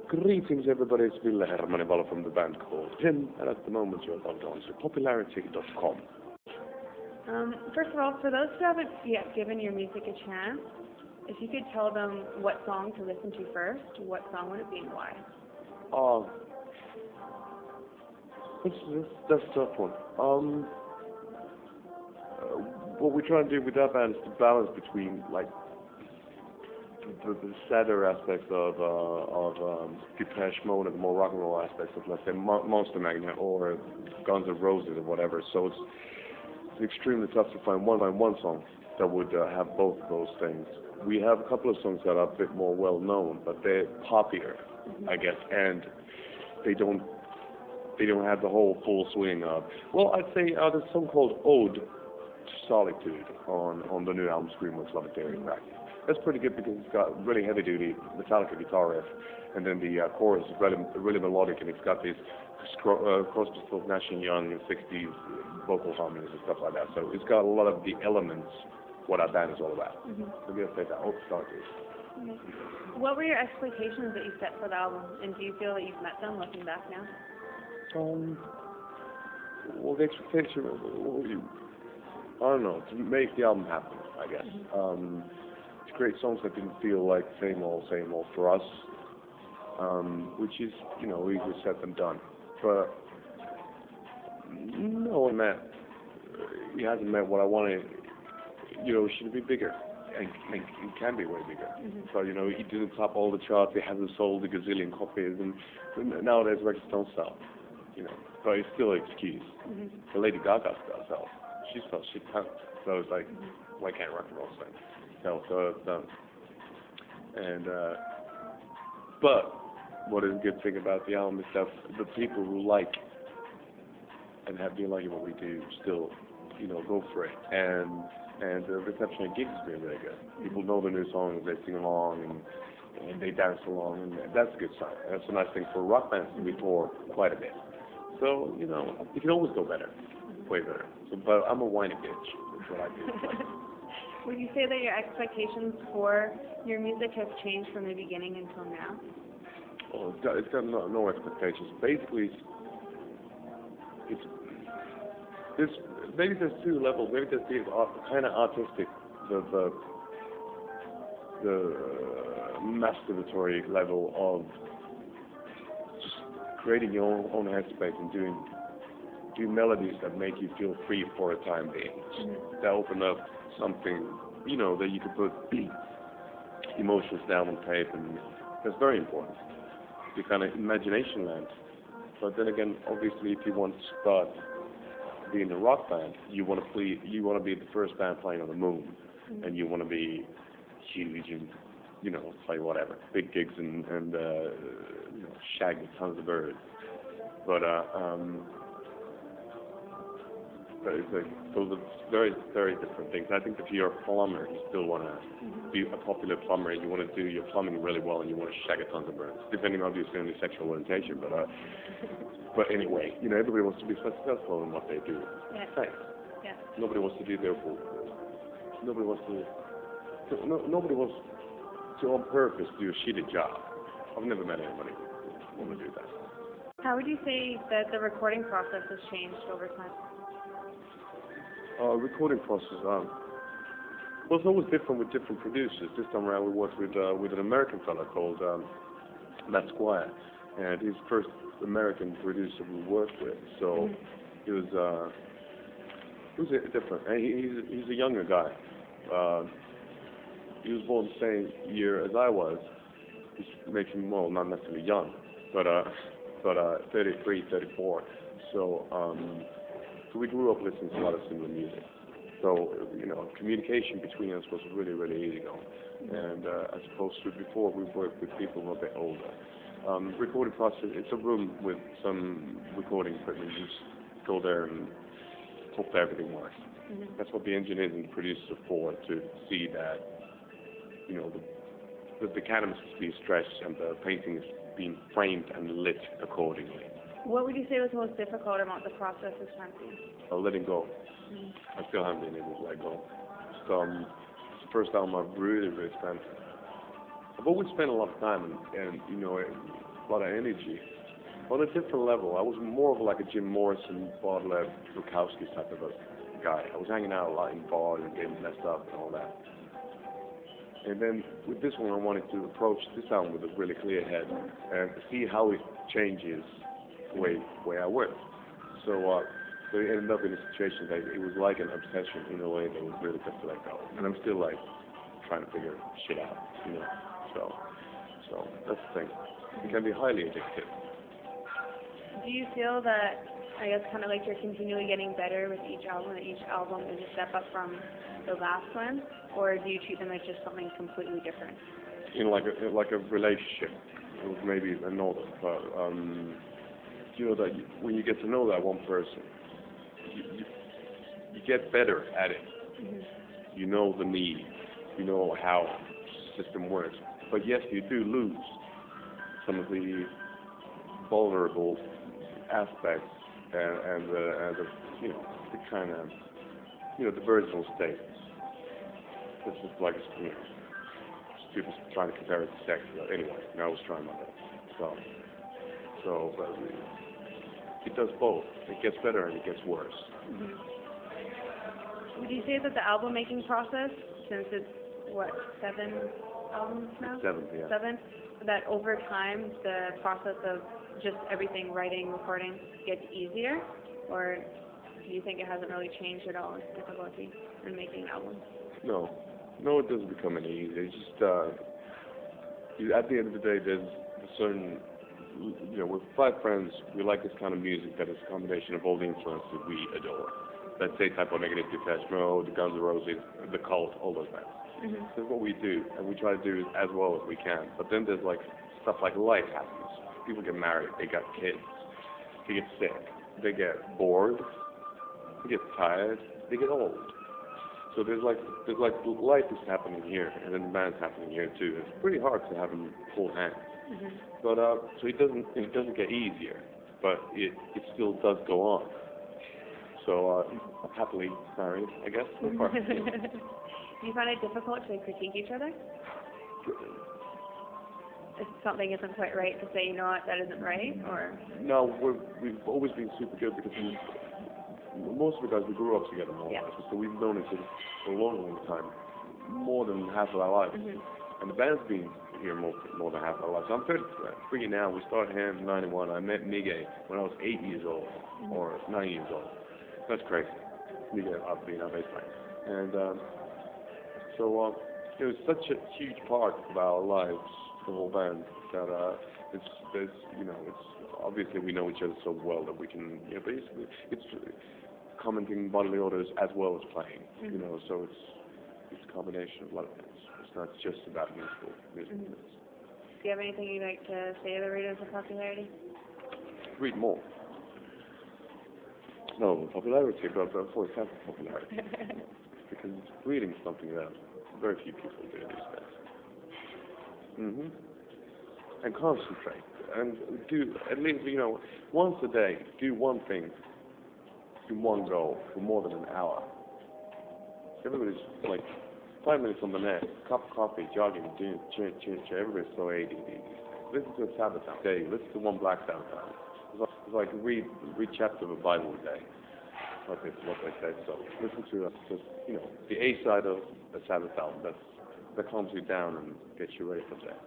Greetings everybody, it's Ville Valo from the band called Him, and at the moment you're logged on to popularity.com. First of all, for those who haven't yet given your music a chance, if you could tell them what song to listen to first, what song would it be and why? That's a tough one. What we try and do with that band is to balance between like the sadder aspects of Depeche Mode and the more rock and roll aspects of, let's say, Monster Magnet or Guns N' Roses or whatever. So it's extremely tough to find one song that would have both of those things. We have a couple of songs that are a bit more well known, but they're poppier, I guess, and they don't have the whole full swing of. Well, I'd say there's a song called Ode to Solitude on the new album Scream with Solitary Crack. That's pretty good because it's got really heavy-duty Metallica guitar riff, and then the chorus is really melodic, and it's got these Crosby, Stills, Nash & Young in the 60s vocal harmonies and stuff like that. So it's got a lot of the elements what our band is all about. So we're going to say that Ode to Solitude. What were your expectations that you set for the album, and do you feel that you've met them looking back now? Well, the expectation, I don't know, to make the album happen, I guess. To create songs that didn't feel like same old for us, which is, easier said than done. But no, he hasn't met what I wanted. It should be bigger, and it can be way bigger. So, he didn't top all the charts, he hasn't sold a gazillion copies, and nowadays records don't sell. But it's still an excuse. The Lady Gaga stuff sells. She sells shit tons. So it's like, why can't rock and roll sell? So it's done. And but what is a good thing about the album is that the people who like and have been liking what we do still, go for it. And the reception at gigs has been really good. People know the new songs, they sing along, and they dance along, and that's a good sign. That's a nice thing for rock bands to be tour quite a bit. So, you can always go better, way better. So, but I'm a whiny bitch, that's what I do. Would you say that your expectations for your music have changed from the beginning until now? Oh, it's got no expectations. Basically, maybe there's two levels. Maybe there's the kind of artistic, the masturbatory level of just creating your own headspace and doing melodies that make you feel free for a time being. That open up something, that you can put emotions down on tape, and that's very important. The kind of imagination land. But then again, obviously, if you want to start being a rock band, you want to be the first band playing on the moon, and you want to be huge and play whatever, big gigs and shag with tons of birds. But it's like, those are very, very different things. I think if you're a plumber, you still want to be a popular plumber, and you want to do your plumbing really well, and you want to shag a tons of birds, depending obviously on your sexual orientation. But anyway, everybody wants to be successful in what they do. Yeah. Thanks. Yeah. Nobody wants to do their full. Nobody wants to on purpose do a shitty job. I've never met anybody who want to do that. How would you say that the recording process has changed over time? Recording process, well, it's always different with different producers. This time around we worked with an American fella called Matt Squire, and he's the first American producer we worked with. So it was different. And he's a younger guy. He was born the same year as I was, which makes him, well, not necessarily young, but 33, 34. So we grew up listening to a lot of similar music. So, communication between us was really, really easy going. And as opposed to before, we worked with people who were a bit older. Recording process, it's a room with some recording equipment. You just go there and hope that everything works. That's what the engineers and the producers are for, to see that, the canvas is being stretched and the painting is being framed and lit accordingly. What would you say was the most difficult about the process this time for you? Letting go. I still haven't been able to let go. It's the first album I've really, really spent. I've always spent a lot of time, and a lot of energy. On a different level, I was more of like a Jim Morrison, Baudelaire, Bukowski type of a guy. I was hanging out a lot in bars and getting messed up and all that. And then with this one, I wanted to approach this album with a really clear head and see how it changes the way I work. So it ended up in a situation that it was like an obsession in a way that was really tough to let go. And I'm still like trying to figure shit out, you know. So that's the thing. It can be highly addictive. Do you feel that, I guess, kind of like you're continually getting better with each album, and each album is a step up from the last one, or do you treat them as just something completely different? You know, like a relationship, it was maybe another, but you know that when you get to know that one person, you get better at it. Mm-hmm. You know the need, you know how the system works, but yes, you do lose some of the vulnerable aspects and the you know the kind of the virginal state. It's just like people trying to compare it to sex. But anyway, I was trying my best. So but it does both. It gets better and it gets worse. Mm-hmm. Would you say that the album making process, since it's what, 7 albums now? 7, yeah. 7. That over time the process of just everything, writing, recording, gets easier, or do you think it hasn't really changed at all? It's difficulty in making albums? No, it doesn't become any easier. It's just at the end of the day, there's a certain, we're 5 friends. We like this kind of music that is a combination of all the influences we adore. Let's say Type O Negative, Depeche Mode, the Guns N' Roses, the Cult, all those bands. Mm-hmm. That's what we do, and we try to do as well as we can. But then there's like stuff like life happens. People get married, they got kids, they get sick, they get bored, they get tired, they get old. So there's like life is happening here, and then the band's happening here too. It's pretty hard to have them hold hands. Mm-hmm. But so it doesn't get easier, but it still does go on. So I'm happily married, I guess, so far. Do you find it difficult to critique each other? If something isn't quite right, to say, you know what, that isn't right, or? No, we've always been super good because most of the guys, we grew up together more or less, so we've known each other for a long, long time, more than half of our lives. Mm-hmm. And the band's been here more than half of our lives. So I'm 33 now. We started here in '91. I met Miguel when I was 8 years old, mm-hmm. or 9 years old. That's crazy. Miguel being our bass player. And so it was such a huge part of our lives, the whole band, that it's obviously we know each other so well that we can, basically it's commenting bodily odors as well as playing, mm-hmm. So it's a combination of a lot of things. It's not just about musical mm-hmm. things. Do you have anything you'd like to say to the readers of popularity? Read more. No, popularity, but for example, popularity. Because reading is something that very few people do these days. Mm-hmm. And concentrate. And do, at least, once a day, do one thing in one go for more than an hour. Everybody's like 5 minutes on the net, cup of coffee, jogging, everybody's so ADD. Listen to a Sabbath day, listen to one Black Sabbath album. It's like read chapter of a Bible a day. What they say. So listen to the A side of a Sabbath album that calms you down and gets you ready for that.